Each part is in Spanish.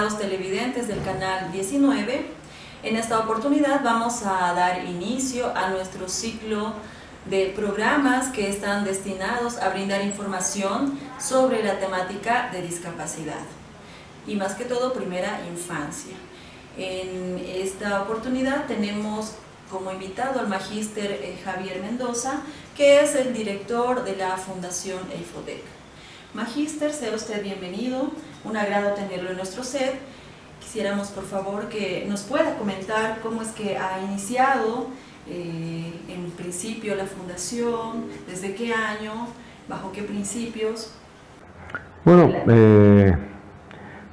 estimados televidentes del canal 19, en esta oportunidad vamos a dar inicio a nuestro ciclo de programas que están destinados a brindar información sobre la temática de discapacidad y más que todo primera infancia. En esta oportunidad tenemos como invitado al magíster Javier Mendoza, que es el director de la Fundación EIFODEC. Magíster, sea usted bienvenido, un agrado tenerlo en nuestro set. Quisiéramos por favor que nos pueda comentar cómo es que ha iniciado en principio la fundación, desde qué año, bajo qué principios. Bueno,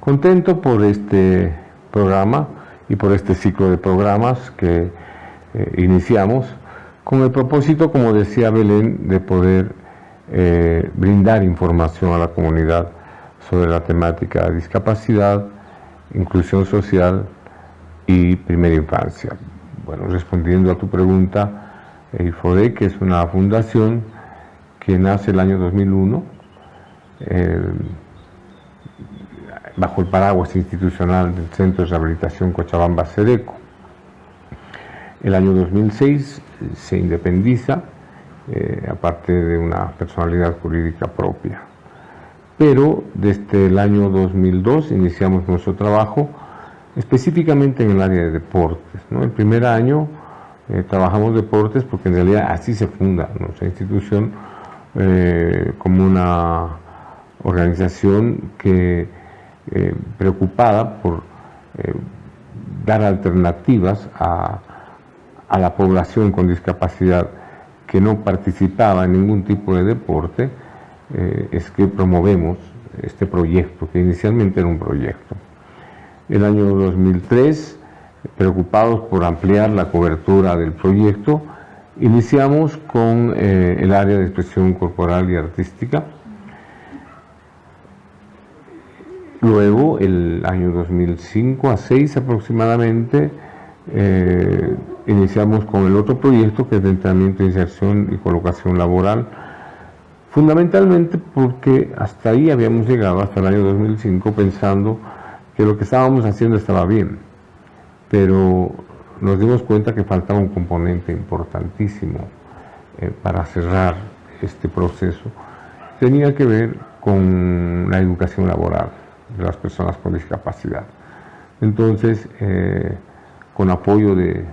contento por este programa y por este ciclo de programas que iniciamos con el propósito, como decía Belén, de poder brindar información a la comunidad sobre la temática de discapacidad, inclusión social y primera infancia. Bueno, respondiendo a tu pregunta, EIFODEC es una fundación que nace el año 2001 bajo el paraguas institucional del Centro de Rehabilitación Cochabamba Sedeco. El año 2006 se independiza, aparte de una personalidad jurídica propia. Pero desde el año 2002 iniciamos nuestro trabajo específicamente en el área de deportes, ¿no? El primer año trabajamos deportes porque en realidad así se funda nuestra institución como una organización que preocupada por dar alternativas a la población con discapacidad que no participaba en ningún tipo de deporte, es que promovemos este proyecto, que inicialmente era un proyecto. El año 2003, preocupados por ampliar la cobertura del proyecto, iniciamos con el área de expresión corporal y artística. Luego, el año 2005 a 2006 aproximadamente, iniciamos con el otro proyecto que es de entrenamiento, inserción y colocación laboral, fundamentalmente porque hasta ahí habíamos llegado, hasta el año 2005, pensando que lo que estábamos haciendo estaba bien, pero nos dimos cuenta que faltaba un componente importantísimo para cerrar este proceso. Tenía que ver con la educación laboral de las personas con discapacidad. Entonces, con apoyo de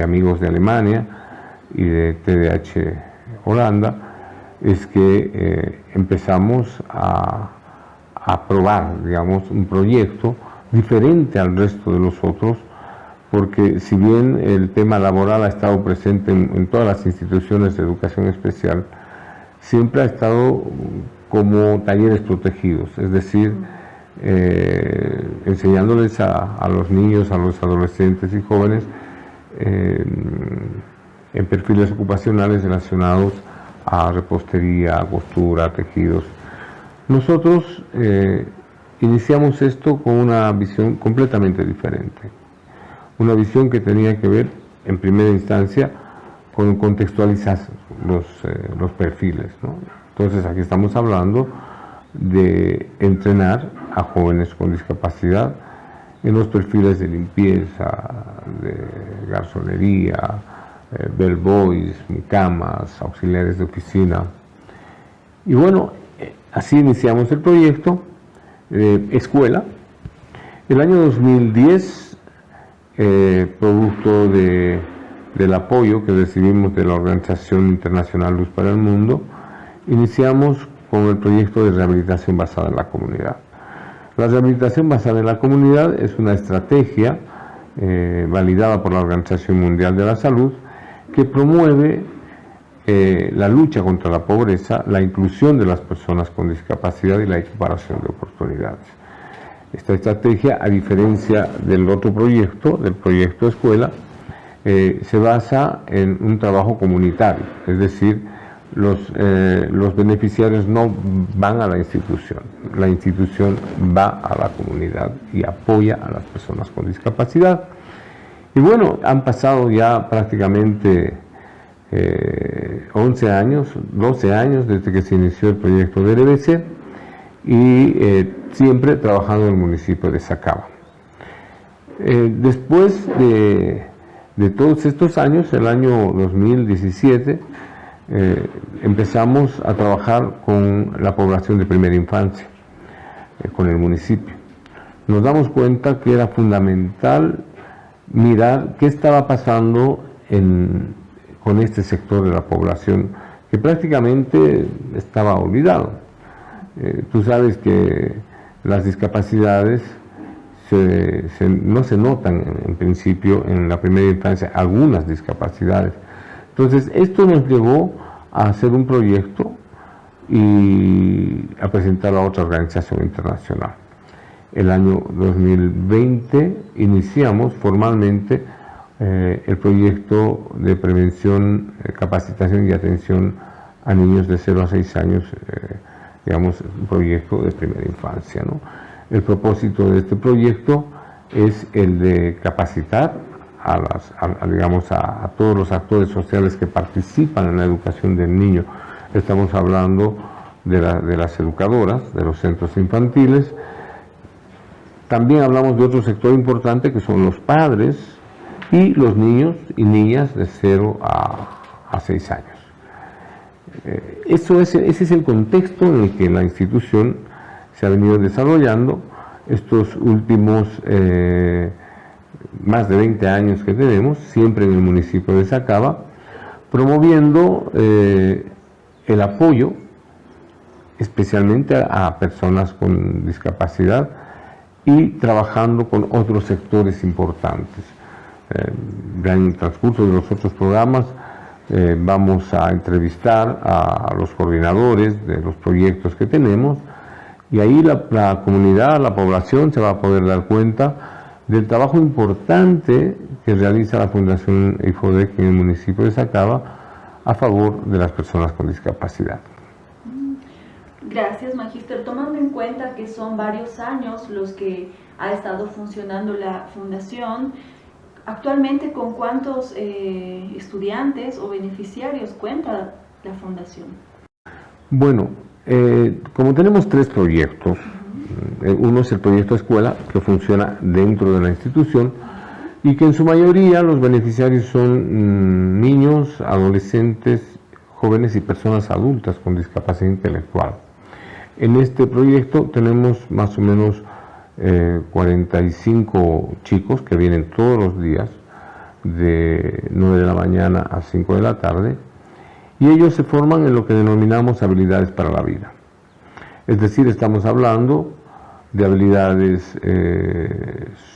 amigos de Alemania y de TDH Holanda, es que empezamos a probar, digamos, un proyecto diferente al resto de los otros, porque si bien el tema laboral ha estado presente en todas las instituciones de educación especial, siempre ha estado como talleres protegidos, es decir, enseñándoles a los niños, a los adolescentes y jóvenes en perfiles ocupacionales relacionados a repostería, costura, tejidos. Nosotros iniciamos esto con una visión completamente diferente, una visión que tenía que ver en primera instancia con contextualizar los perfiles, ¿no? Entonces aquí estamos hablando de entrenar a jóvenes con discapacidad en los perfiles de limpieza, de garzonería, bellboys, mucamas, auxiliares de oficina. Y bueno, así iniciamos el proyecto escuela. El año 2010, producto del apoyo que recibimos de la Organización Internacional Luz para el Mundo, iniciamos con el proyecto de rehabilitación basada en la comunidad. La rehabilitación basada en la comunidad es una estrategia validada por la Organización Mundial de la Salud que promueve la lucha contra la pobreza, la inclusión de las personas con discapacidad y la equiparación de oportunidades. Esta estrategia, a diferencia del otro proyecto, del proyecto escuela, se basa en un trabajo comunitario, es decir, los beneficiarios no van a la institución va a la comunidad y apoya a las personas con discapacidad. Y bueno, han pasado ya prácticamente 11 años, 12 años desde que se inició el proyecto del EBC y siempre trabajando en el municipio de Sacaba. Después de todos estos años, el año 2017, empezamos a trabajar con la población de primera infancia, con el municipio. Nos damos cuenta que era fundamental mirar qué estaba pasando con este sector de la población que prácticamente estaba olvidado. Tú sabes que las discapacidades no se notan en principio en la primera infancia, algunas discapacidades. Entonces esto nos llevó a hacer un proyecto y a presentarlo a otra organización internacional. El año 2020 iniciamos formalmente el proyecto de prevención, capacitación y atención a niños de 0 a 6 años, digamos, un proyecto de primera infancia, ¿no? El propósito de este proyecto es el de capacitar a todos los actores sociales que participan en la educación del niño. Estamos hablando de las educadoras, de los centros infantiles. También hablamos de otro sector importante que son los padres y los niños y niñas de 0 a 6 años. Ese es el contexto en el que la institución se ha venido desarrollando estos últimos más de 20 años que tenemos, siempre en el municipio de Sacaba, promoviendo el apoyo especialmente a personas con discapacidad y trabajando con otros sectores importantes. En el transcurso de los otros programas vamos a entrevistar a los coordinadores de los proyectos que tenemos y ahí la comunidad, la población se va a poder dar cuenta del trabajo importante que realiza la Fundación IFODEC en el municipio de Sacaba a favor de las personas con discapacidad. Gracias, Magíster. Tomando en cuenta que son varios años los que ha estado funcionando la fundación, actualmente, ¿con cuántos estudiantes o beneficiarios cuenta la fundación? Bueno, como tenemos 3 proyectos, uno es el proyecto escuela, que funciona dentro de la institución y que en su mayoría los beneficiarios son niños, adolescentes, jóvenes y personas adultas con discapacidad intelectual. En este proyecto tenemos más o menos 45 chicos que vienen todos los días de 9 de la mañana a 5 de la tarde y ellos se forman en lo que denominamos habilidades para la vida. Es decir, estamos hablando de habilidades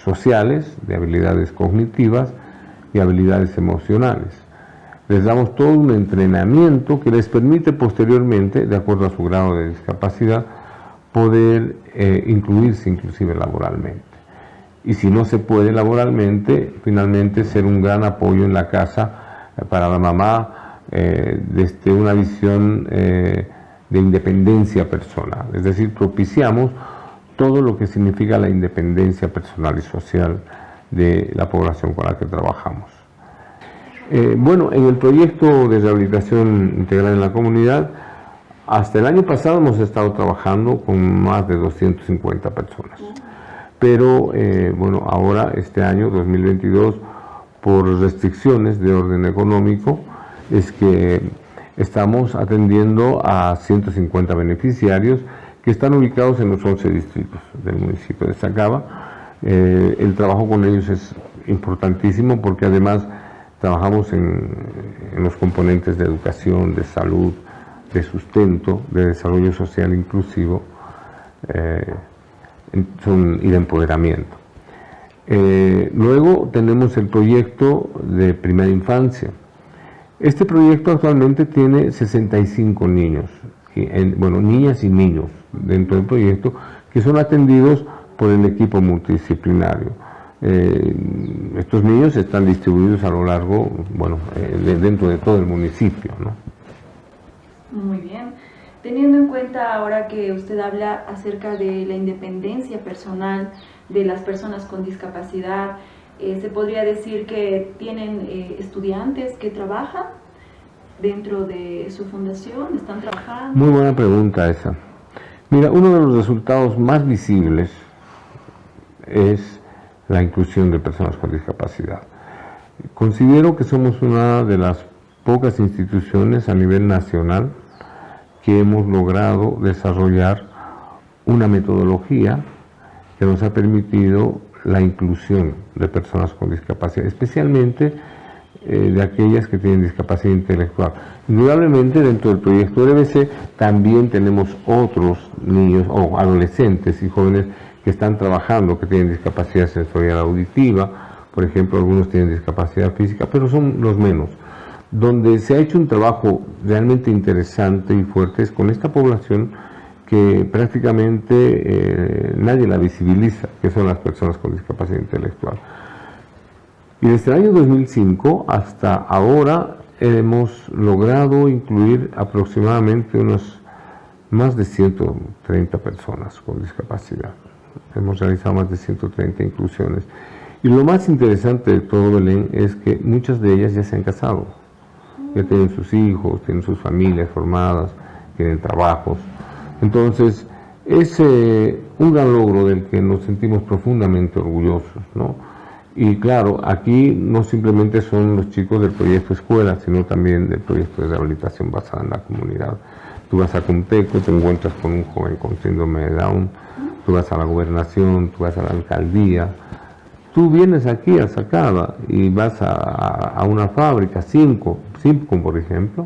sociales, de habilidades cognitivas y habilidades emocionales. Les damos todo un entrenamiento que les permite posteriormente, de acuerdo a su grado de discapacidad, poder incluirse inclusive laboralmente. Y si no se puede laboralmente, finalmente ser un gran apoyo en la casa para la mamá desde una visión de independencia personal. Es decir, propiciamos todo lo que significa la independencia personal y social de la población con la que trabajamos. Bueno, en el proyecto de rehabilitación integral en la comunidad, hasta el año pasado hemos estado trabajando con más de 250 personas. Pero, bueno, ahora, este año, 2022, por restricciones de orden económico, es que estamos atendiendo a 150 beneficiarios que están ubicados en los 11 distritos del municipio de Sacaba. El trabajo con ellos es importantísimo porque además trabajamos en los componentes de educación, de salud, de sustento, de desarrollo social inclusivo y de empoderamiento. Luego tenemos el proyecto de primera infancia. Este proyecto actualmente tiene 65 niños, bueno, niñas y niños dentro del proyecto que son atendidos por el equipo multidisciplinario. Estos niños están distribuidos a lo largo, bueno, dentro de todo el municipio, ¿no? Muy bien. Teniendo en cuenta ahora que usted habla acerca de la independencia personal de las personas con discapacidad, ¿se podría decir que tienen estudiantes que trabajan dentro de su fundación? ¿Están trabajando? Muy buena pregunta esa. Mira, uno de los resultados más visibles es la inclusión de personas con discapacidad. Considero que somos una de las pocas instituciones a nivel nacional que hemos logrado desarrollar una metodología que nos ha permitido la inclusión de personas con discapacidad, especialmente de aquellas que tienen discapacidad intelectual. Indudablemente dentro del proyecto RBC también tenemos otros niños o adolescentes y jóvenes que están trabajando, que tienen discapacidad sensorial auditiva, por ejemplo, algunos tienen discapacidad física, pero son los menos. Donde se ha hecho un trabajo realmente interesante y fuerte es con esta población que prácticamente nadie la visibiliza, que son las personas con discapacidad intelectual. Y desde el año 2005 hasta ahora hemos logrado incluir aproximadamente más de 130 personas con discapacidad. Hemos realizado más de 130 inclusiones. Y lo más interesante de todo, Belén, es que muchas de ellas ya se han casado. Ya tienen sus hijos, tienen sus familias formadas, tienen trabajos. Entonces, es un gran logro del que nos sentimos profundamente orgullosos, ¿no? Y claro, aquí no simplemente son los chicos del proyecto Escuela, sino también del proyecto de rehabilitación basada en la comunidad. Tú vas a Comteco, te encuentras con un joven con síndrome de Down, tú vas a la gobernación, tú vas a la alcaldía, tú vienes aquí a Sacaba y vas a una fábrica, Simco por ejemplo,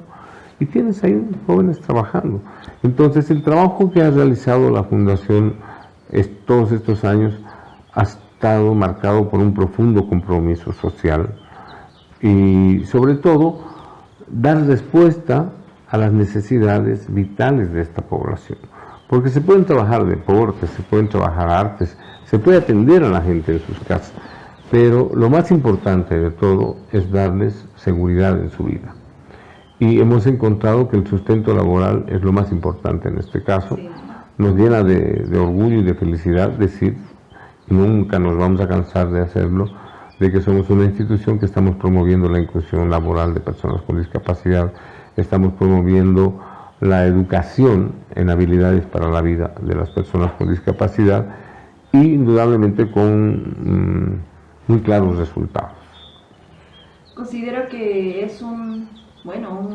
y tienes ahí jóvenes trabajando. Entonces el trabajo que ha realizado la Fundación todos estos años ha estado marcado por un profundo compromiso social y sobre todo dar respuesta a las necesidades vitales de esta población. Porque se pueden trabajar deportes, se pueden trabajar artes, se puede atender a la gente en sus casas, pero lo más importante de todo es darles seguridad en su vida. Y hemos encontrado que el sustento laboral es lo más importante en este caso. Sí. Nos llena de orgullo y de felicidad decir, y nunca nos vamos a cansar de hacerlo, de que somos una institución que estamos promoviendo la inclusión laboral de personas con discapacidad, estamos promoviendo la educación en habilidades para la vida de las personas con discapacidad y indudablemente con muy claros resultados. Considero que es un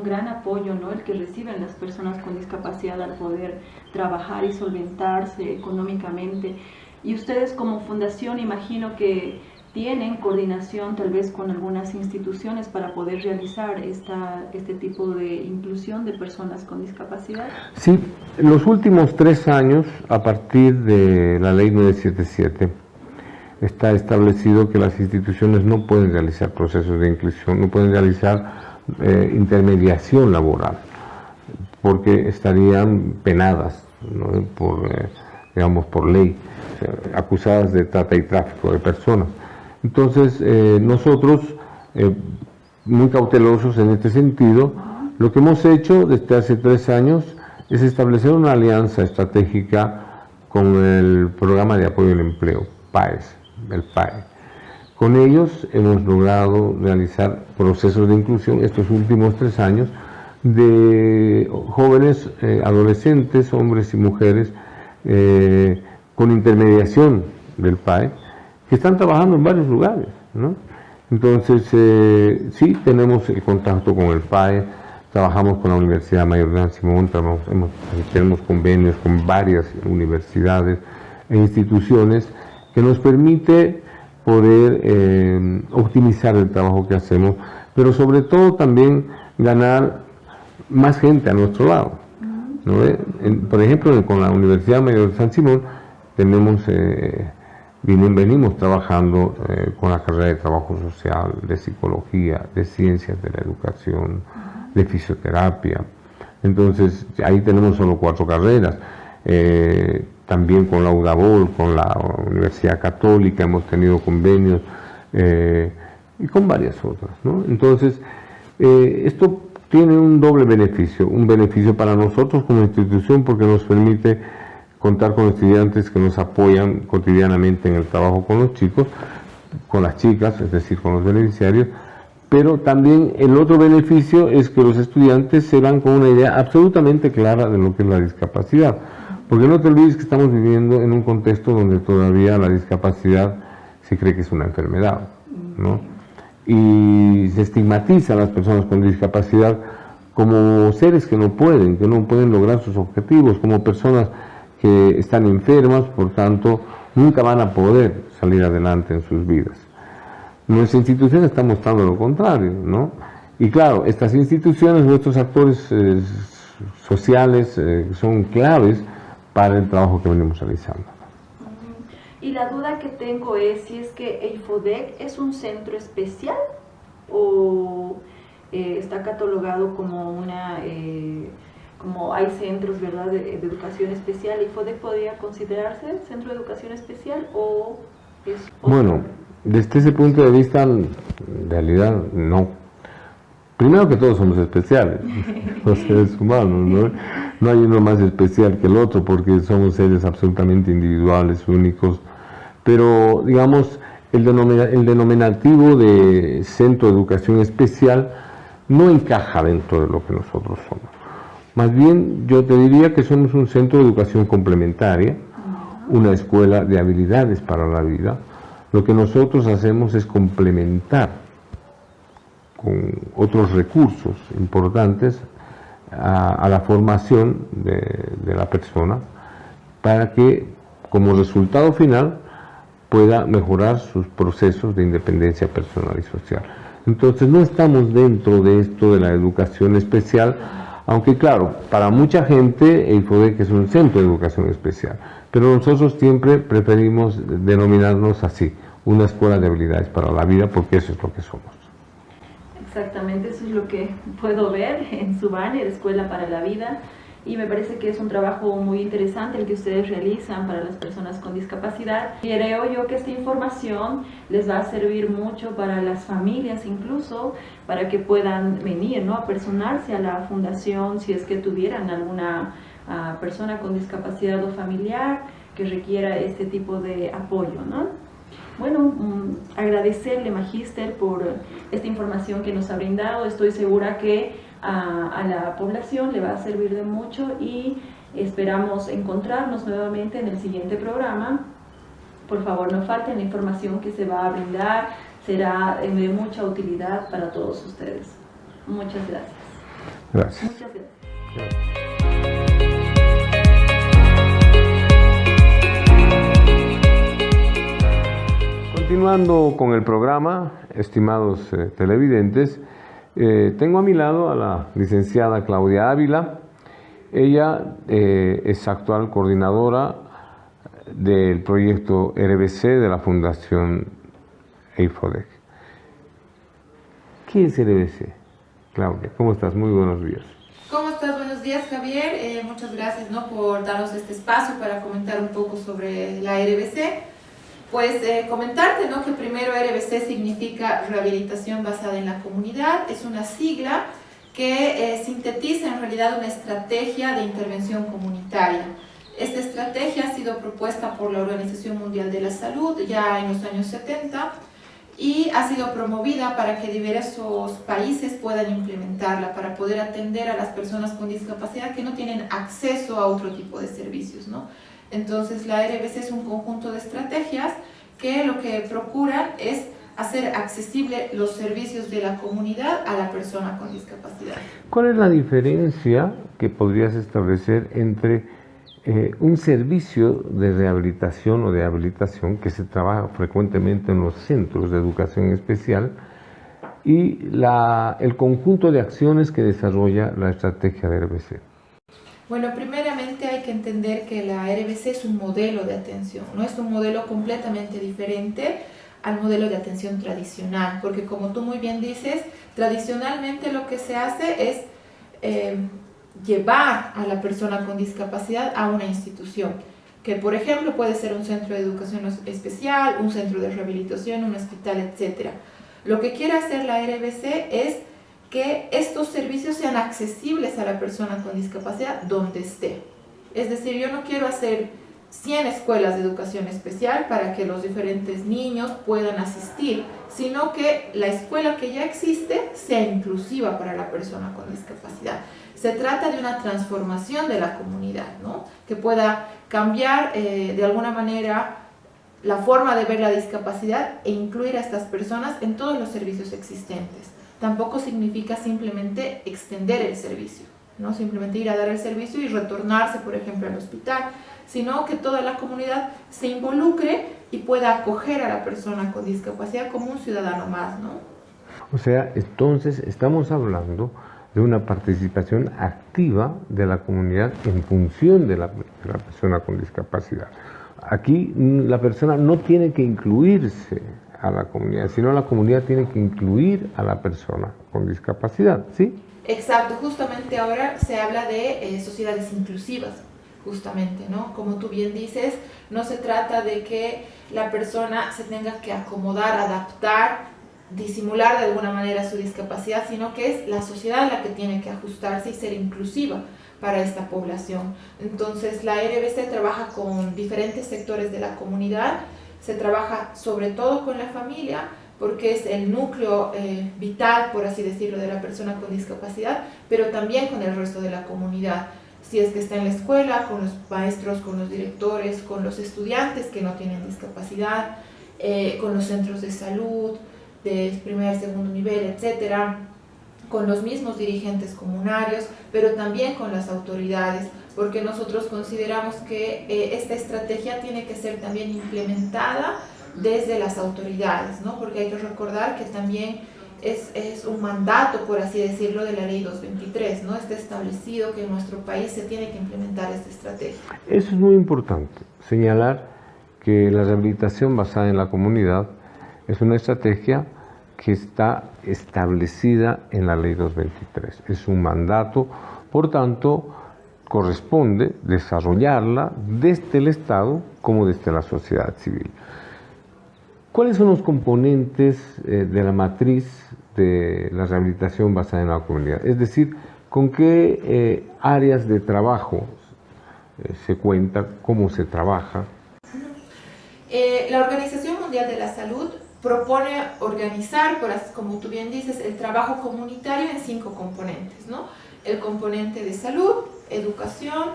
gran apoyo, ¿no?, el que reciben las personas con discapacidad al poder trabajar y solventarse económicamente. Y ustedes como fundación imagino que tienen coordinación tal vez con algunas instituciones para poder realizar este tipo de inclusión de personas con discapacidad. Sí, en los últimos 3 años, a partir de la ley 977, está establecido que las instituciones no pueden realizar procesos de inclusión, no pueden realizar intermediación laboral, porque estarían penadas, ¿no?, por ley, o sea, acusadas de trata y tráfico de personas. Entonces, nosotros, muy cautelosos en este sentido, lo que hemos hecho desde hace 3 años es establecer una alianza estratégica con el Programa de Apoyo al Empleo, PAES, el PAE. Con ellos hemos logrado realizar procesos de inclusión estos últimos 3 años de jóvenes, adolescentes, hombres y mujeres, con intermediación del PAE, que están trabajando en varios lugares, ¿no? Entonces, sí, tenemos el contacto con el PAE, trabajamos con la Universidad Mayor de San Simón, tenemos convenios con varias universidades e instituciones que nos permite poder optimizar el trabajo que hacemos, pero sobre todo también ganar más gente a nuestro lado, ¿no? Por ejemplo, con la Universidad Mayor de San Simón venimos trabajando con la carrera de trabajo social, de psicología, de ciencias de la educación, de fisioterapia. Entonces, ahí tenemos solo 4 carreras. También con la UDABOL, con la Universidad Católica hemos tenido convenios y con varias otras, ¿no? Entonces, esto tiene un doble beneficio, un beneficio para nosotros como institución porque nos permite contar con estudiantes que nos apoyan cotidianamente en el trabajo con los chicos, con las chicas, es decir, con los beneficiarios, pero también el otro beneficio es que los estudiantes se van con una idea absolutamente clara de lo que es la discapacidad, Porque no te olvides que estamos viviendo en un contexto donde todavía la discapacidad se cree que es una enfermedad, ¿no? Y se estigmatiza a las personas con discapacidad como seres que no pueden lograr sus objetivos, como personas que están enfermas, por tanto, nunca van a poder salir adelante en sus vidas. Nuestra institución está mostrando lo contrario, ¿no? Y claro, estas instituciones, nuestros actores sociales, son claves para el trabajo que venimos realizando. Y la duda que tengo es si es que EIFODEC es un centro especial o está catalogado como una, como hay centros, ¿verdad?, de educación especial. ¿EIFODEC podría considerarse centro de educación especial o es otro? Bueno, desde ese punto de vista, en realidad no. Primero que todos somos especiales, los seres humanos, ¿no? No hay uno más especial que el otro porque somos seres absolutamente individuales, únicos, pero digamos el denominativo de centro de educación especial no encaja dentro de lo que nosotros somos. Más bien yo te diría que somos un centro de educación complementaria, una escuela de habilidades para la vida. Lo que nosotros hacemos es complementar con otros recursos importantes a la formación de la persona para que como resultado final pueda mejorar sus procesos de independencia personal y social. Entonces no estamos dentro de esto de la educación especial, aunque claro, para mucha gente EIFODEC es un centro de educación especial, pero nosotros siempre preferimos denominarnos así, una escuela de habilidades para la vida, porque eso es lo que somos. Exactamente, eso es lo que puedo ver en su banner, Escuela para la Vida, y me parece que es un trabajo muy interesante el que ustedes realizan para las personas con discapacidad. Y creo yo que esta información les va a servir mucho para las familias incluso, para que puedan venir, ¿no?, a personarse a la fundación si es que tuvieran alguna persona con discapacidad o familiar que requiera este tipo de apoyo, ¿no? Bueno, agradecerle, Magíster, por esta información que nos ha brindado. Estoy segura que a la población le va a servir de mucho y esperamos encontrarnos nuevamente en el siguiente programa. Por favor, no falten la información que se va a brindar, será de mucha utilidad para todos ustedes. Muchas gracias. Gracias. Muchas gracias. Gracias. Continuando con el programa, estimados televidentes, tengo a mi lado a la licenciada Claudia Ávila. Ella es actual coordinadora del proyecto RBC de la Fundación EIFODEC. ¿Qué es RBC? Claudia, ¿cómo estás? Muy buenos días. ¿Cómo estás? Buenos días, Javier. Muchas gracias, ¿no?, por darnos este espacio para comentar un poco sobre la RBC. Pues comentarte, ¿no?, que primero RBC significa Rehabilitación Basada en la Comunidad. Es una sigla que sintetiza en realidad una estrategia de intervención comunitaria. Esta estrategia ha sido propuesta por la Organización Mundial de la Salud ya en los años 70 y ha sido promovida para que diversos países puedan implementarla, para poder atender a las personas con discapacidad que no tienen acceso a otro tipo de servicios, ¿no? Entonces la RBC es un conjunto de estrategias que lo que procuran es hacer accesible los servicios de la comunidad a la persona con discapacidad. ¿Cuál es la diferencia que podrías establecer entre un servicio de rehabilitación o de habilitación que se trabaja frecuentemente en los centros de educación especial y el conjunto de acciones que desarrolla la estrategia de RBC? Bueno, primeramente hay que entender que la RBC es un modelo de atención, no es un modelo completamente diferente al modelo de atención tradicional, porque como tú muy bien dices, tradicionalmente lo que se hace es llevar a la persona con discapacidad a una institución, que por ejemplo puede ser un centro de educación especial, un centro de rehabilitación, un hospital, etc. Lo que quiere hacer la RBC es que estos servicios sean accesibles a la persona con discapacidad donde esté. Es decir, yo no quiero hacer 100 escuelas de educación especial para que los diferentes niños puedan asistir, sino que la escuela que ya existe sea inclusiva para la persona con discapacidad. Se trata de una transformación de la comunidad, ¿no? Que pueda cambiar de alguna manera la forma de ver la discapacidad e incluir a estas personas en todos los servicios existentes. Tampoco significa simplemente extender el servicio, no simplemente ir a dar el servicio y retornarse, por ejemplo, al hospital, sino que toda la comunidad se involucre y pueda acoger a la persona con discapacidad como un ciudadano más, ¿no? O sea, entonces estamos hablando de una participación activa de la comunidad en función de la persona con discapacidad. Aquí la persona no tiene que incluirse a la comunidad, sino la comunidad tiene que incluir a la persona con discapacidad, ¿sí? Exacto, justamente ahora se habla de sociedades inclusivas, justamente, ¿no? Como tú bien dices, no se trata de que la persona se tenga que acomodar, adaptar, disimular de alguna manera su discapacidad, sino que es la sociedad la que tiene que ajustarse y ser inclusiva para esta población. Entonces la RBC trabaja con diferentes sectores de la comunidad, se trabaja sobre todo con la familia, porque es el núcleo vital, por así decirlo, de la persona con discapacidad, pero también con el resto de la comunidad. Si es que está en la escuela, con los maestros, con los directores, con los estudiantes que no tienen discapacidad, con los centros de salud, de primer, segundo nivel, etcétera, con los mismos dirigentes comunarios, pero también con las autoridades, porque nosotros consideramos que esta estrategia tiene que ser también implementada desde las autoridades, ¿no? Porque hay que recordar que también es un mandato, por así decirlo, de la Ley 223, ¿no? Está establecido que en nuestro país se tiene que implementar esta estrategia. Eso es muy importante, señalar que la rehabilitación basada en la comunidad es una estrategia que está establecida en la Ley 223. Es un mandato, por tanto, corresponde desarrollarla desde el Estado como desde la sociedad civil. ¿Cuáles son los componentes de la matriz de la rehabilitación basada en la comunidad? Es decir, ¿con qué áreas de trabajo se cuenta? ¿Cómo se trabaja? La Organización Mundial de la Salud propone organizar, como tú bien dices, el trabajo comunitario en 5 componentes, ¿no? El componente de salud, educación,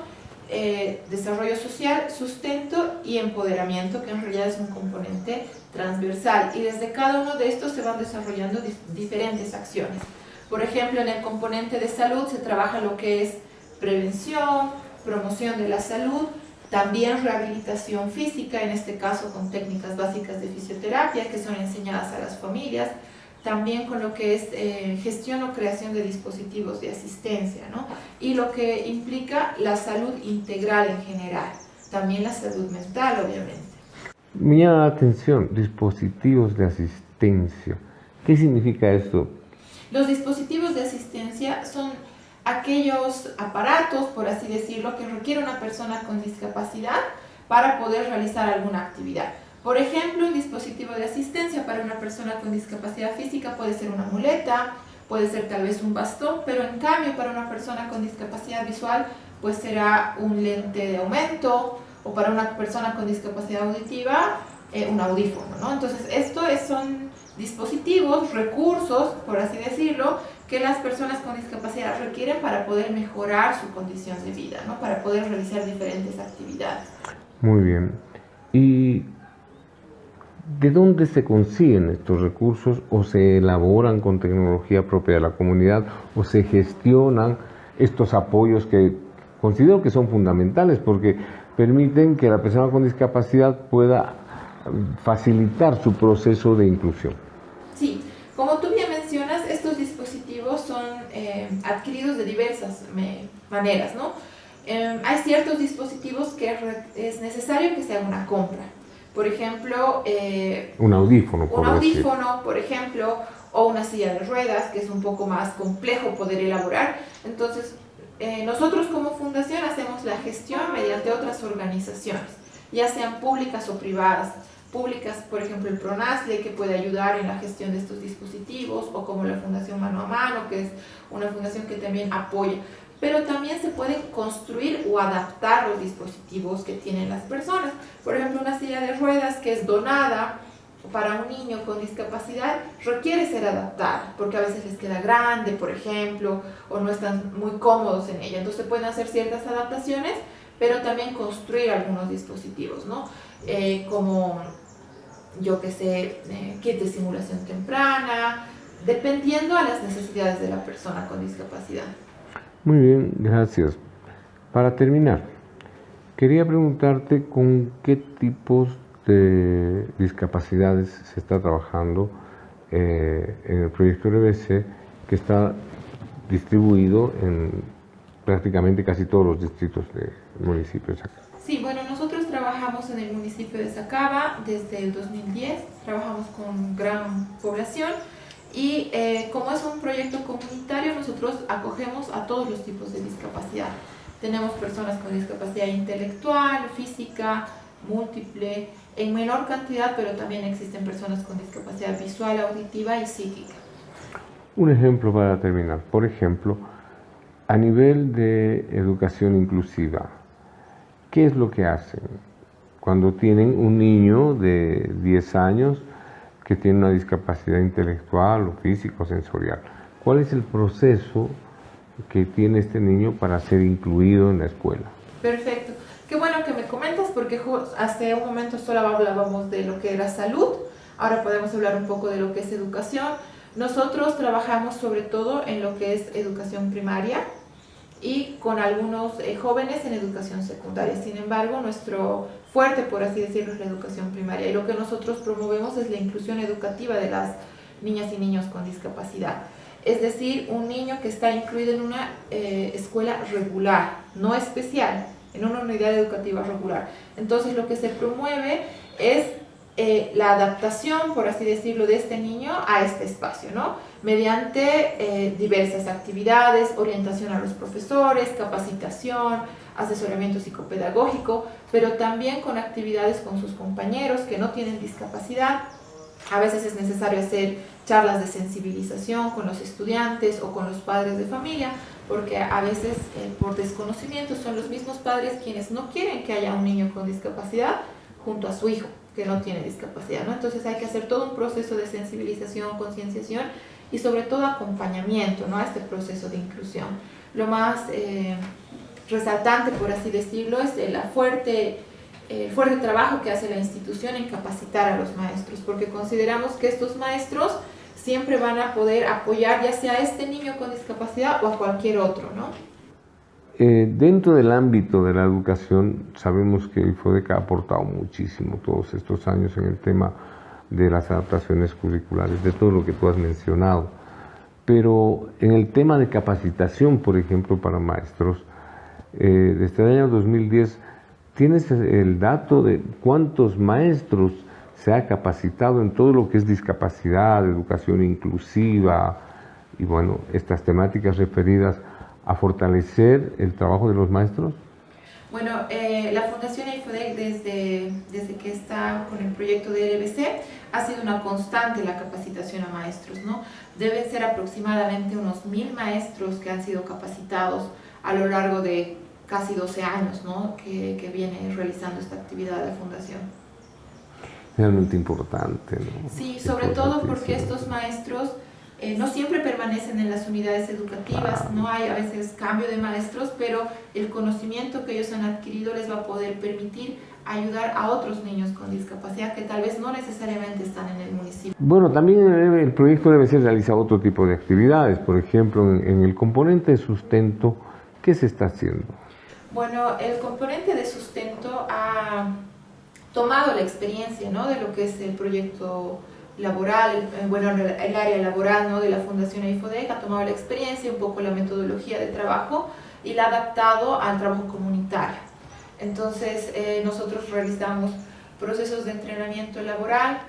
desarrollo social, sustento y empoderamiento, que en realidad es un componente transversal, y desde cada uno de estos se van desarrollando diferentes acciones. Por ejemplo, en el componente de salud se trabaja lo que es prevención, promoción de la salud, también rehabilitación física, en este caso con técnicas básicas de fisioterapia que son enseñadas a las familias, también con lo que es gestión o creación de dispositivos de asistencia, ¿no? Y lo que implica la salud integral en general, también la salud mental, obviamente. Me llama la atención, dispositivos de asistencia. ¿Qué significa esto? Los dispositivos de asistencia son aquellos aparatos, por así decirlo, que requiere una persona con discapacidad para poder realizar alguna actividad. Por ejemplo, un dispositivo de asistencia para una persona con discapacidad física puede ser una muleta, puede ser tal vez un bastón, pero en cambio para una persona con discapacidad visual pues será un lente de aumento, o para una persona con discapacidad auditiva un audífono, ¿no? Entonces son dispositivos, recursos, por así decirlo, que las personas con discapacidad requieren para poder mejorar su condición de vida, ¿no? Para poder realizar diferentes actividades. Muy bien. ¿Y de dónde se consiguen estos recursos, o se elaboran con tecnología propia de la comunidad, o se gestionan estos apoyos que considero que son fundamentales porque permiten que la persona con discapacidad pueda facilitar su proceso de inclusión? Sí, como tú bien mencionas, estos dispositivos son adquiridos de diversas maneras, ¿no? Hay ciertos dispositivos que es necesario que se haga una compra. Por ejemplo, un audífono, por ejemplo, o una silla de ruedas, que es un poco más complejo poder elaborar. Entonces, nosotros como fundación hacemos la gestión mediante otras organizaciones, ya sean públicas o privadas. Públicas, por ejemplo, el PRONASLE, que puede ayudar en la gestión de estos dispositivos, o como la Fundación Mano a Mano, que es una fundación que también apoya. Pero también se pueden construir o adaptar los dispositivos que tienen las personas. Por ejemplo, una silla de ruedas que es donada para un niño con discapacidad requiere ser adaptado, porque a veces les queda grande, por ejemplo, o no están muy cómodos en ella. Entonces pueden hacer ciertas adaptaciones, pero también construir algunos dispositivos, ¿no? Como, yo que sé, kit de simulación temprana, dependiendo a las necesidades de la persona con discapacidad. Muy bien, gracias. Para terminar, quería preguntarte con qué tipos de discapacidades se está trabajando en el proyecto RBC, que está distribuido en prácticamente casi todos los distritos del municipio de Sacaba. Sí, bueno, nosotros trabajamos en el municipio de Sacaba desde el 2010, trabajamos con gran población y como es un proyecto comunitario, nosotros acogemos a todos los tipos de discapacidad. Tenemos personas con discapacidad intelectual, física, múltiple, en menor cantidad, pero también existen personas con discapacidad visual, auditiva y psíquica. Un ejemplo para terminar, por ejemplo, a nivel de educación inclusiva, ¿qué es lo que hacen cuando tienen un niño de 10 años que tiene una discapacidad intelectual o físico sensorial? ¿Cuál es el proceso que tiene este niño para ser incluido en la escuela? Perfecto. Qué bueno que me comentas porque hace un momento solo hablábamos de lo que era salud, ahora podemos hablar un poco de lo que es educación. Nosotros trabajamos sobre todo en lo que es educación primaria y con algunos jóvenes en educación secundaria. Sin embargo, nuestro fuerte, por así decirlo, es la educación primaria y lo que nosotros promovemos es la inclusión educativa de las niñas y niños con discapacidad. Es decir, un niño que está incluido en una escuela regular, no especial, en una unidad educativa regular. Entonces lo que se promueve es la adaptación, por así decirlo, de este niño a este espacio, ¿no? Mediante diversas actividades, orientación a los profesores, capacitación, asesoramiento psicopedagógico, pero también con actividades con sus compañeros que no tienen discapacidad. A veces es necesario hacer charlas de sensibilización con los estudiantes o con los padres de familia, porque a veces por desconocimiento son los mismos padres quienes no quieren que haya un niño con discapacidad junto a su hijo que no tiene discapacidad, ¿no? Entonces hay que hacer todo un proceso de sensibilización, concienciación y sobre todo acompañamiento, ¿no?, a este proceso de inclusión. Lo más resaltante, por así decirlo, es el fuerte trabajo que hace la institución en capacitar a los maestros, porque consideramos que estos maestros siempre van a poder apoyar ya sea a este niño con discapacidad o a cualquier otro, ¿no? Dentro del ámbito de la educación, sabemos que IFODEC ha aportado muchísimo todos estos años en el tema de las adaptaciones curriculares, de todo lo que tú has mencionado. Pero en el tema de capacitación, por ejemplo, para maestros, desde el año 2010, ¿tienes el dato de cuántos maestros se ha capacitado en todo lo que es discapacidad, educación inclusiva y, bueno, estas temáticas referidas a fortalecer el trabajo de los maestros? Bueno, la Fundación IFODEC desde que está con el proyecto de RBC ha sido una constante la capacitación a maestros, ¿no? Deben ser aproximadamente unos 1000 maestros que han sido capacitados a lo largo de casi 12 años, ¿no?, que viene realizando esta actividad de la Fundación. Realmente importante, ¿no? Sí, sobre todo porque estos maestros no siempre permanecen en las unidades educativas, no hay a veces cambio de maestros, pero el conocimiento que ellos han adquirido les va a poder permitir ayudar a otros niños con discapacidad que tal vez no necesariamente están en el municipio. Bueno, también el proyecto debe ser realizado otro tipo de actividades, por ejemplo, en el componente de sustento, ¿qué se está haciendo? Bueno, el componente de sustento ha tomado la experiencia, ¿no?, de lo que es el proyecto laboral, el área laboral, ¿no?, de la Fundación IFODEC, ha tomado la experiencia, un poco la metodología de trabajo y la ha adaptado al trabajo comunitario. Entonces, nosotros realizamos procesos de entrenamiento laboral,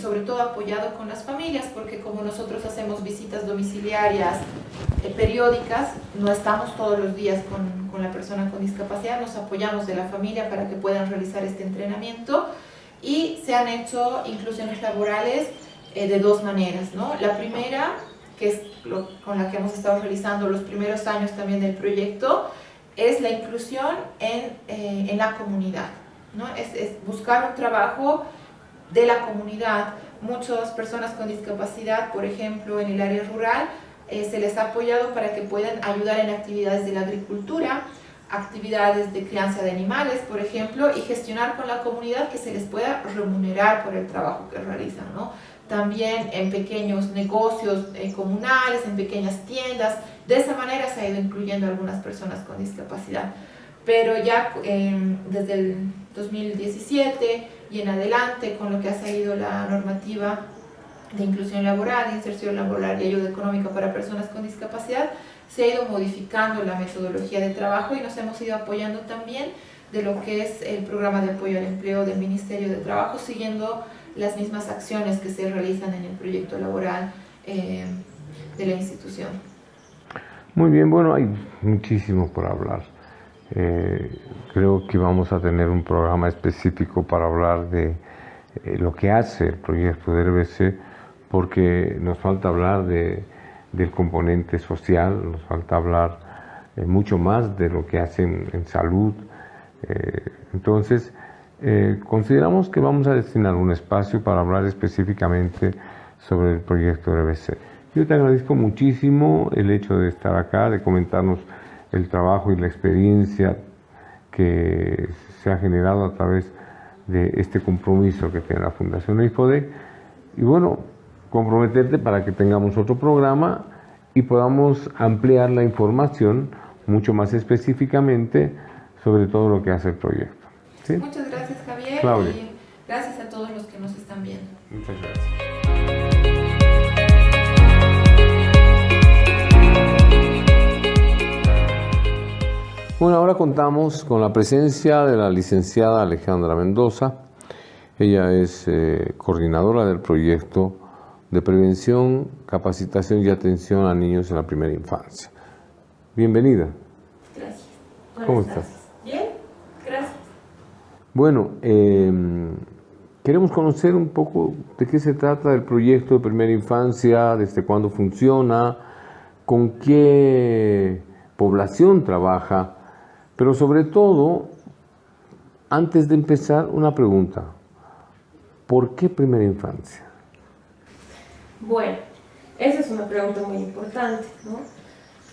sobre todo apoyado con las familias, porque como nosotros hacemos visitas domiciliarias periódicas, no estamos todos los días con la persona con discapacidad, nos apoyamos de la familia para que puedan realizar este entrenamiento y se han hecho inclusiones laborales de dos maneras, ¿no? La primera, que es con la que hemos estado realizando los primeros años también del proyecto, es la inclusión en la comunidad, ¿no? Es buscar un trabajo de la comunidad. Muchas personas con discapacidad, por ejemplo, en el área rural, se les ha apoyado para que puedan ayudar en actividades de la agricultura, actividades de crianza de animales, por ejemplo, y gestionar con la comunidad que se les pueda remunerar por el trabajo que realizan, ¿no? También en pequeños negocios comunales, en pequeñas tiendas. De esa manera se ha ido incluyendo a algunas personas con discapacidad. Pero ya desde el 2017 y en adelante, con lo que ha salido la normativa de inclusión laboral, de inserción laboral y ayuda económica para personas con discapacidad, se ha ido modificando la metodología de trabajo y nos hemos ido apoyando también de lo que es el programa de apoyo al empleo del Ministerio de Trabajo, siguiendo las mismas acciones que se realizan en el proyecto laboral de la institución. Muy bien, bueno, hay muchísimo por hablar. Creo que vamos a tener un programa específico para hablar de lo que hace el proyecto de RBC, porque nos falta hablar del componente social, nos falta hablar mucho más de lo que hacen en salud. Entonces, consideramos que vamos a destinar un espacio para hablar específicamente sobre el proyecto RBC. Yo te agradezco muchísimo el hecho de estar acá, de comentarnos el trabajo y la experiencia que se ha generado a través de este compromiso que tiene la Fundación EIFODEC. Y bueno, comprometerte para que tengamos otro programa y podamos ampliar la información mucho más específicamente sobre todo lo que hace el proyecto. ¿Sí? Muchas gracias, Javier, Claudia. y gracias a todos los que nos están viendo. Muchas gracias. Bueno, ahora contamos con la presencia de la licenciada Alejandra Mendoza. Ella es coordinadora del proyecto de prevención, capacitación y atención a niños en la primera infancia. Bienvenida. Gracias. ¿Cómo estás? Bien, gracias. Bueno, queremos conocer un poco de qué se trata el proyecto de primera infancia, desde cuándo funciona, con qué población trabaja, pero sobre todo, antes de empezar, una pregunta. ¿Por qué primera infancia? Bueno, esa es una pregunta muy importante, ¿no?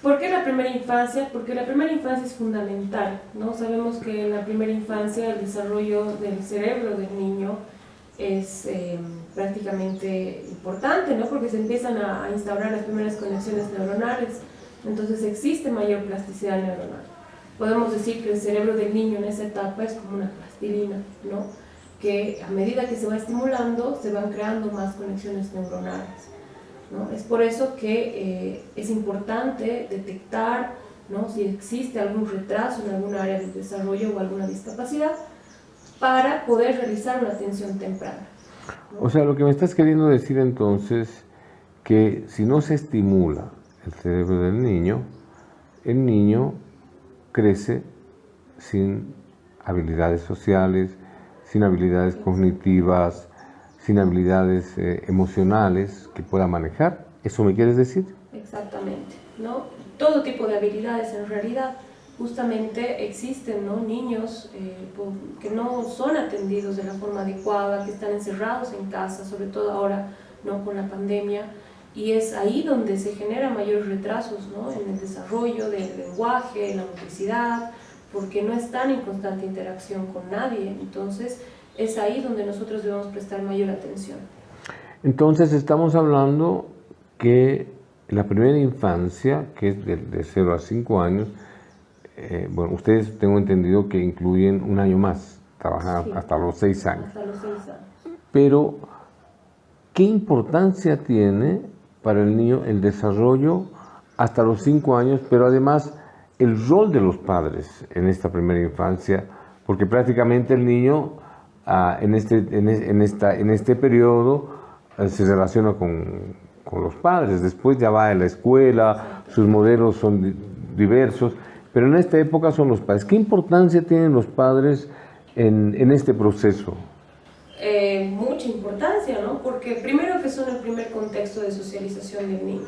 ¿Por qué la primera infancia? Porque la primera infancia es fundamental, ¿no? Sabemos que en la primera infancia el desarrollo del cerebro del niño es prácticamente importante, ¿no? Porque se empiezan a instaurar las primeras conexiones neuronales, entonces existe mayor plasticidad neuronal. Podemos decir que el cerebro del niño en esa etapa es como una plastilina, ¿no? Que a medida que se va estimulando, se van creando más conexiones neuronales, ¿no? Es por eso que es importante detectar, ¿no? Si existe algún retraso en alguna área del desarrollo o alguna discapacidad para poder realizar una atención temprana, ¿no? O sea, lo que me estás queriendo decir entonces, que si no se estimula el cerebro del niño, el niño crece sin habilidades sociales, sin habilidades cognitivas, sin habilidades emocionales que pueda manejar. ¿Eso me quieres decir? Exactamente, ¿no? Todo tipo de habilidades en realidad. Justamente existen, ¿no? Niños que no son atendidos de la forma adecuada, que están encerrados en casa, sobre todo ahora, ¿no? Con la pandemia, y es ahí donde se generan mayores retrasos, ¿no? En el desarrollo del lenguaje, en la motricidad, porque no están en constante interacción con nadie. Entonces es ahí donde nosotros debemos prestar mayor atención. Entonces estamos hablando que la primera infancia, que es de 0 a 5 años, bueno, ustedes tengo entendido que incluyen un año más, trabajan Sí, hasta los 6 años. Hasta los 6 años. Pero, ¿qué importancia tiene para el niño el desarrollo hasta los 5 años, pero además el rol de los padres en esta primera infancia? Porque prácticamente el niño en este periodo se relaciona con los padres, después ya va a la escuela, sus modelos son diversos, pero en esta época son los padres. ¿Qué importancia tienen los padres en este proceso? Mucha importancia, ¿no? Porque primero que son el primer contexto de socialización del niño,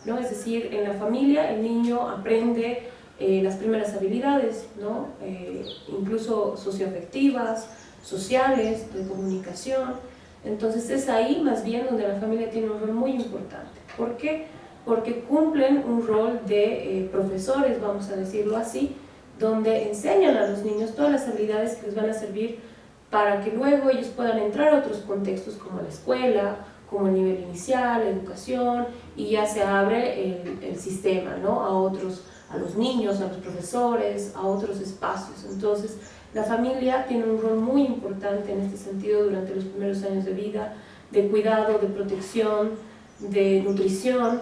¿no? Es decir, en la familia el niño aprende las primeras habilidades, ¿no? Incluso socioafectivas, sociales, de comunicación, Entonces es ahí más bien donde la familia tiene un rol muy importante. ¿Por qué? Porque cumplen un rol de profesores, vamos a decirlo así, donde enseñan a los niños todas las habilidades que les van a servir para que luego ellos puedan entrar a otros contextos como la escuela, como el nivel inicial, la educación, y ya se abre el sistema, ¿no? A otros, a los niños, a los profesores, a otros espacios. Entonces, la familia tiene un rol muy importante en este sentido durante los primeros años de vida, de cuidado, de protección, de nutrición,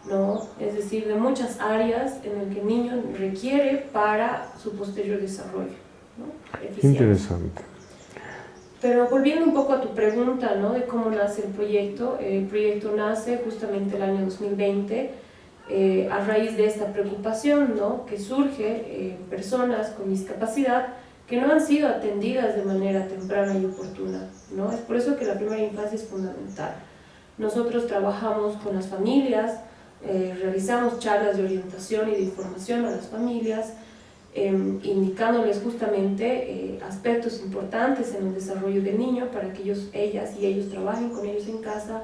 ¿no? Es decir, de muchas áreas en las que el niño requiere para su posterior desarrollo, ¿no? Interesante. Pero volviendo un poco a tu pregunta, ¿no? De cómo nace el proyecto nace justamente el año 2020 a raíz de esta preocupación, ¿no? Que surge en personas con discapacidad que no han sido atendidas de manera temprana y oportuna, ¿no? Es por eso que la primera infancia es fundamental. Nosotros trabajamos con las familias, realizamos charlas de orientación y de información a las familias, indicándoles justamente aspectos importantes en el desarrollo del niño para que ellas y ellos trabajen con ellos en casa.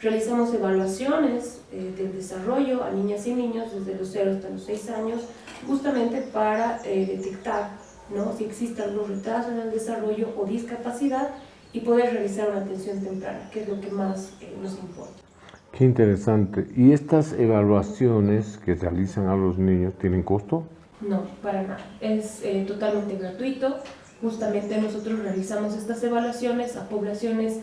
Realizamos evaluaciones del desarrollo a niñas y niños desde los 0 hasta los 6 años, justamente para detectar, ¿no? Si existe algún retraso en el desarrollo o discapacidad y poder realizar una atención temprana, que es lo que más nos importa. Qué interesante. ¿Y estas evaluaciones que realizan a los niños tienen costo? No, para nada. Es totalmente gratuito. Justamente nosotros realizamos estas evaluaciones a poblaciones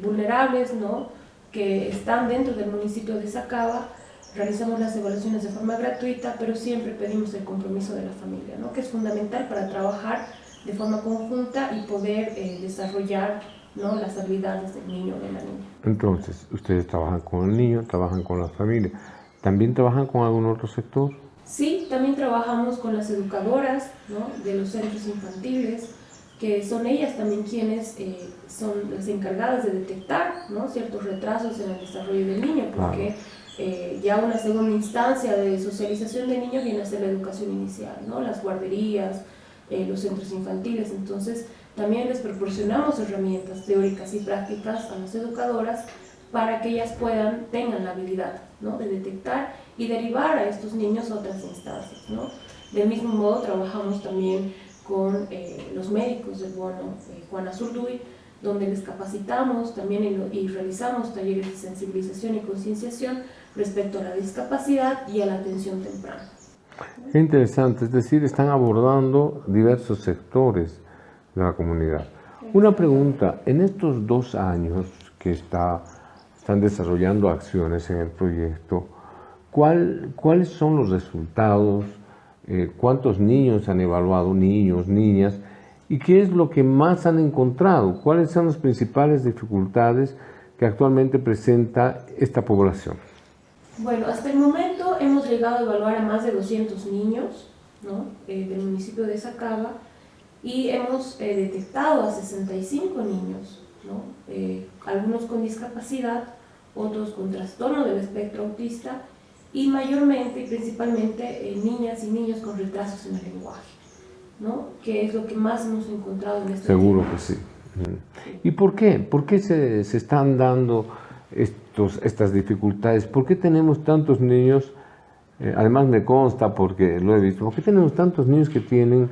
vulnerables, ¿no? Que están dentro del municipio de Sacaba. Realizamos las evaluaciones de forma gratuita, pero siempre pedimos el compromiso de la familia, ¿no? Que es fundamental para trabajar de forma conjunta y poder desarrollar, ¿no? Las habilidades del niño o de la niña. Entonces, ustedes trabajan con el niño, trabajan con la familia. ¿También trabajan con algún otro sector? Sí, también trabajamos con las educadoras, ¿no? De los centros infantiles, que son ellas también quienes son las encargadas de detectar, ¿no? Ciertos retrasos en el desarrollo del niño, porque ya una segunda instancia de socialización del niño viene a ser la educación inicial, ¿no? Las guarderías, los centros infantiles. Entonces también les proporcionamos herramientas teóricas y prácticas a las educadoras para que ellas tengan la habilidad, ¿no? De detectar y derivar a estos niños a otras instancias, ¿no? Del mismo modo trabajamos también con los médicos del bono Juan Azurduy, donde les capacitamos también y realizamos talleres de sensibilización y concienciación respecto a la discapacidad y a la atención temprana. Qué interesante, es decir, están abordando diversos sectores de la comunidad. Una pregunta, en estos 2 años que están desarrollando acciones en el proyecto, ¿cuáles son los resultados? ¿Cuántos niños han evaluado, niños, niñas? ¿Y qué es lo que más han encontrado? ¿Cuáles son las principales dificultades que actualmente presenta esta población? Bueno, hasta el momento hemos llegado a evaluar a más de 200 niños, ¿no? Del municipio de Sacaba, y hemos detectado a 65 niños, ¿no? Algunos con discapacidad, otros con trastorno del espectro autista, y mayormente y principalmente niñas y niños con retrasos en el lenguaje, ¿no? Que es lo que más hemos encontrado en este Seguro tiempo. que sí. ¿Y por qué? ¿Por qué se están dando estas dificultades? ¿Por qué tenemos tantos niños? Además me consta porque lo he visto. ¿Por qué tenemos tantos niños que tienen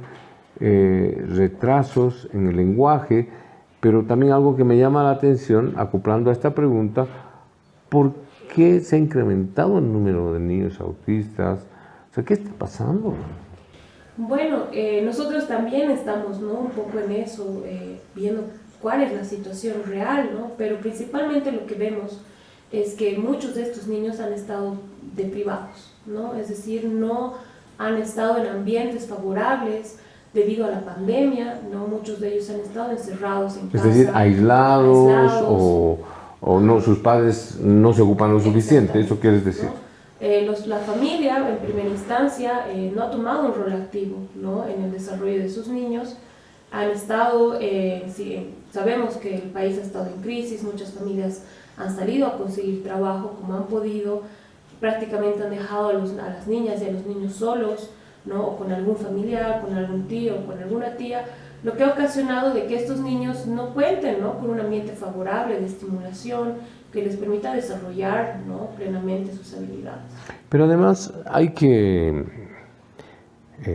retrasos en el lenguaje? Pero también algo que me llama la atención, acoplando a esta pregunta, ¿por qué se ha incrementado el número de niños autistas? O sea, ¿qué está pasando? Bueno, nosotros también estamos, ¿no? Un poco en eso, viendo cuál es la situación real, ¿no? Pero principalmente lo que vemos es que muchos de estos niños han estado deprivados, ¿no? Es decir, no han estado en ambientes favorables debido a la pandemia, ¿no? Muchos de ellos han estado encerrados en casa. Es decir, aislados. O no, sus padres no se ocupan lo suficiente, ¿eso quieres decir? ¿No? La familia, en primera instancia, no ha tomado un rol activo, ¿no? En el desarrollo de sus niños. Han estado, sabemos que el país ha estado en crisis, muchas familias han salido a conseguir trabajo como han podido, prácticamente han dejado a las niñas y a los niños solos, ¿no? O con algún familiar, con algún tío, con alguna tía, lo que ha ocasionado de que estos niños no cuenten, ¿no?, con un ambiente favorable de estimulación que les permita desarrollar, ¿no?, plenamente sus habilidades. Pero además hay que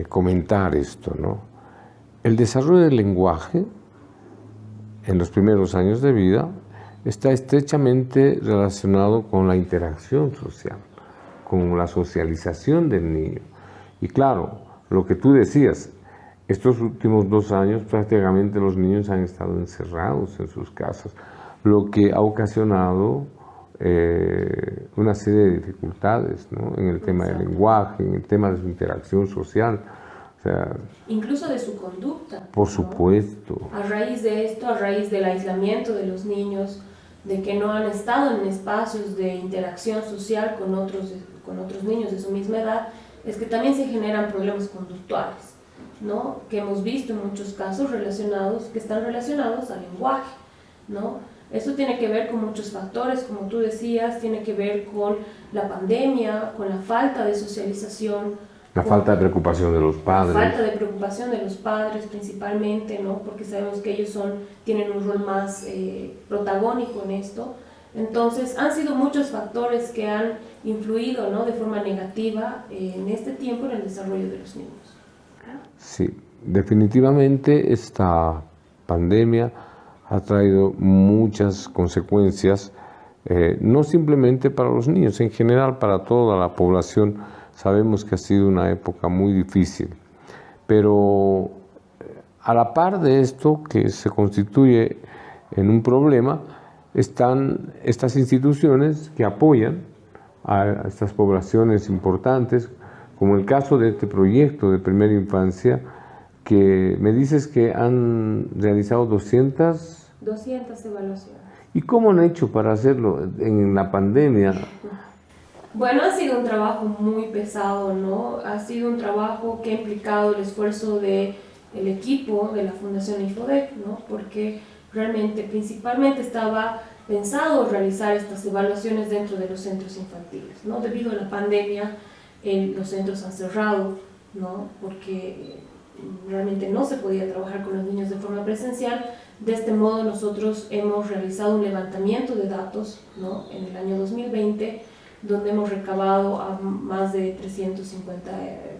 comentar esto, ¿no? El desarrollo del lenguaje en los primeros años de vida está estrechamente relacionado con la interacción social, con la socialización del niño. Y claro, lo que tú decías, estos últimos 2 años prácticamente los niños han estado encerrados en sus casas, lo que ha ocasionado una serie de dificultades, ¿no?, en el tema del lenguaje, en el tema de su interacción social. O sea, incluso de su conducta. Por ¿no? supuesto. A raíz de esto, a raíz del aislamiento de los niños, de que no han estado en espacios de interacción social con otros niños de su misma edad, es que también se generan problemas conductuales, ¿no?, que hemos visto en muchos casos que están relacionados al lenguaje, ¿no? Esto tiene que ver con muchos factores, como tú decías, tiene que ver con la pandemia, con la falta de socialización, la falta de preocupación de los padres. La falta de preocupación de los padres principalmente, ¿no?, porque sabemos que ellos tienen un rol más protagónico en esto. Entonces, han sido muchos factores que han influido, ¿no?, de forma negativa en este tiempo en el desarrollo de los niños. Sí, definitivamente esta pandemia ha traído muchas consecuencias, no simplemente para los niños, en general para toda la población. Sabemos que ha sido una época muy difícil, pero a la par de esto que se constituye en un problema, están estas instituciones que apoyan a estas poblaciones importantes, como el caso de este proyecto de primera infancia, que me dices que han realizado 200 evaluaciones. ¿Y cómo han hecho para hacerlo en la pandemia? Bueno, ha sido un trabajo muy pesado, ¿no? Ha sido un trabajo que ha implicado el esfuerzo del equipo de la Fundación Infodec, ¿no? Porque realmente, principalmente estaba pensado realizar estas evaluaciones dentro de los centros infantiles, ¿no? Debido a la pandemia, los centros han cerrado, ¿no? Porque realmente no se podía trabajar con los niños de forma presencial. De este modo, nosotros hemos realizado un levantamiento de datos, ¿no?, en el año 2020, donde hemos recabado a más de 350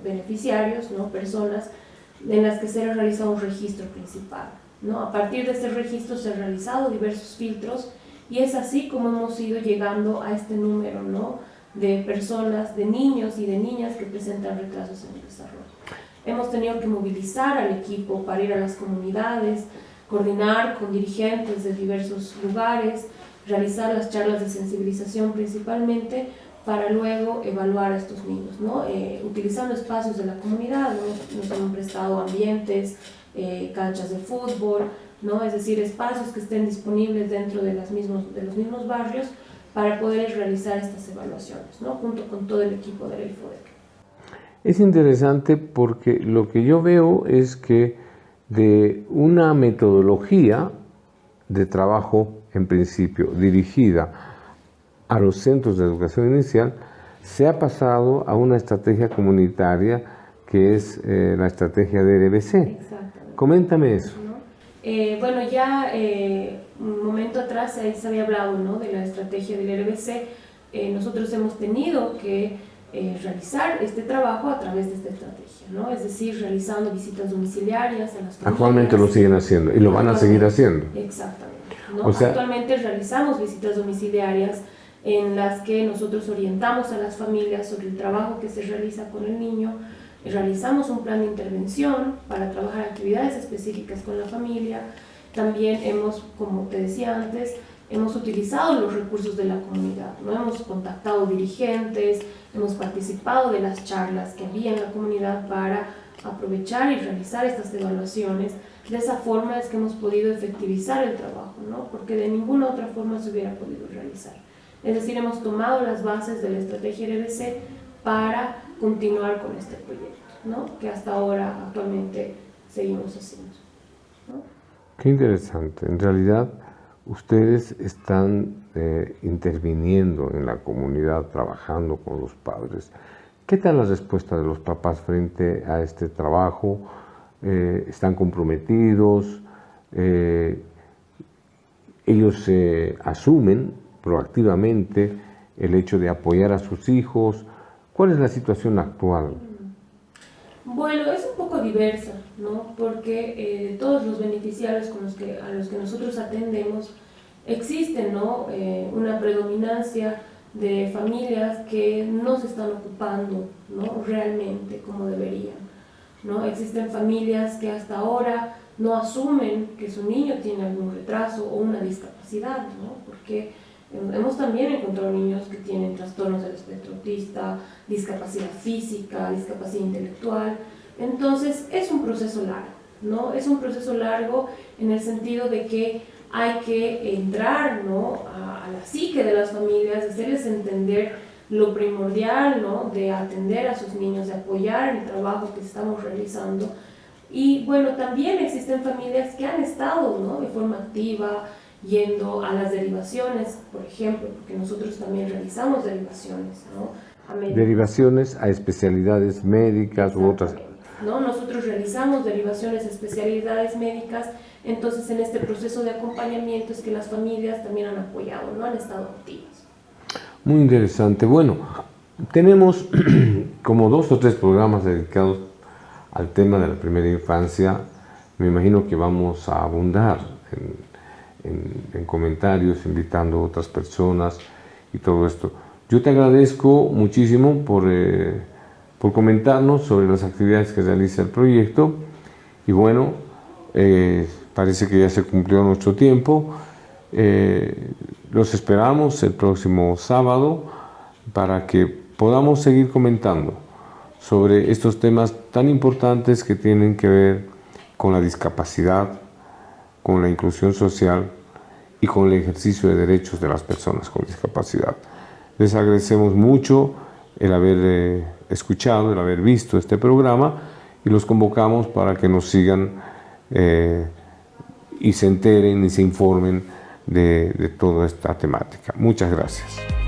beneficiarios, ¿no?, personas en las que se ha realizado un registro principal, ¿no? A partir de este registro se han realizado diversos filtros y es así como hemos ido llegando a este número, ¿no?, de personas, de niños y de niñas que presentan retrasos en el desarrollo. Hemos tenido que movilizar al equipo para ir a las comunidades, coordinar con dirigentes de diversos lugares, realizar las charlas de sensibilización principalmente, para luego evaluar a estos niños, ¿no? Utilizando espacios de la comunidad, ¿no? Nos han prestado ambientes, canchas de fútbol, ¿no? Es decir, espacios que estén disponibles dentro de los mismos barrios para poder realizar estas evaluaciones, ¿no?, junto con todo el equipo de la Infodec. Es interesante porque lo que yo veo es que de una metodología de trabajo, en principio dirigida a los centros de educación inicial, se ha pasado a una estrategia comunitaria que es la estrategia de RBC. Exactamente. Coméntame eso. Bueno, ya un momento atrás se había hablado, ¿no?, de la estrategia del RBC. Nosotros hemos tenido que realizar este trabajo a través de esta estrategia, ¿no? Es decir, realizando visitas domiciliarias a las familias. Actualmente lo siguen haciendo y lo van a seguir haciendo. Exactamente, ¿no? O sea, actualmente realizamos visitas domiciliarias en las que nosotros orientamos a las familias sobre el trabajo que se realiza con el niño, realizamos un plan de intervención para trabajar actividades específicas con la familia. También como te decía antes, hemos utilizado los recursos de la comunidad, ¿no? Hemos contactado dirigentes, hemos participado de las charlas que había en la comunidad para aprovechar y realizar estas evaluaciones. De esa forma es que hemos podido efectivizar el trabajo, ¿no?, porque de ninguna otra forma se hubiera podido realizar. Es decir, hemos tomado las bases de la estrategia RBC para continuar con este proyecto, ¿no?, que hasta ahora actualmente seguimos haciendo, ¿no? Qué interesante. En realidad, ustedes están interviniendo en la comunidad, trabajando con los padres. ¿Qué tal la respuesta de los papás frente a este trabajo? están comprometidos, ellos asumen proactivamente el hecho de apoyar a sus hijos. ¿Cuál es la situación actual? Bueno, es un poco diversa, ¿no? Porque todos los beneficiarios a los que nosotros atendemos existen, ¿no? Una predominancia de familias que no se están ocupando, ¿no? Realmente como deberían, ¿no? Existen familias que hasta ahora no asumen que su niño tiene algún retraso o una discapacidad, ¿no? Porque hemos también encontrado niños que tienen trastornos del espectro autista, discapacidad física, discapacidad intelectual. Entonces es un proceso largo, ¿no? Es un proceso largo en el sentido de que hay que entrar, ¿no? a la psique de las familias, hacerles entender lo primordial, ¿no? De atender a sus niños, de apoyar el trabajo que estamos realizando. Y bueno, también existen familias que han estado, ¿no? De forma activa, yendo a las derivaciones, por ejemplo, porque nosotros también realizamos derivaciones, ¿no? Derivaciones a especialidades médicas u otras. ¿No? Nosotros realizamos derivaciones a especialidades médicas, entonces en este proceso de acompañamiento es que las familias también han apoyado, ¿no? Han estado activas. Muy interesante. Bueno, tenemos como 2 o 3 programas dedicados al tema de la primera infancia. Me imagino que vamos a abundar en comentarios, invitando a otras personas y todo esto. Yo te agradezco muchísimo por comentarnos sobre las actividades que realiza el proyecto y bueno, parece que ya se cumplió nuestro tiempo. Los esperamos el próximo sábado para que podamos seguir comentando sobre estos temas tan importantes que tienen que ver con la discapacidad, con la inclusión social y con el ejercicio de derechos de las personas con discapacidad. Les agradecemos mucho el haber escuchado, el haber visto este programa y los convocamos para que nos sigan y se enteren y se informen de toda esta temática. Muchas gracias.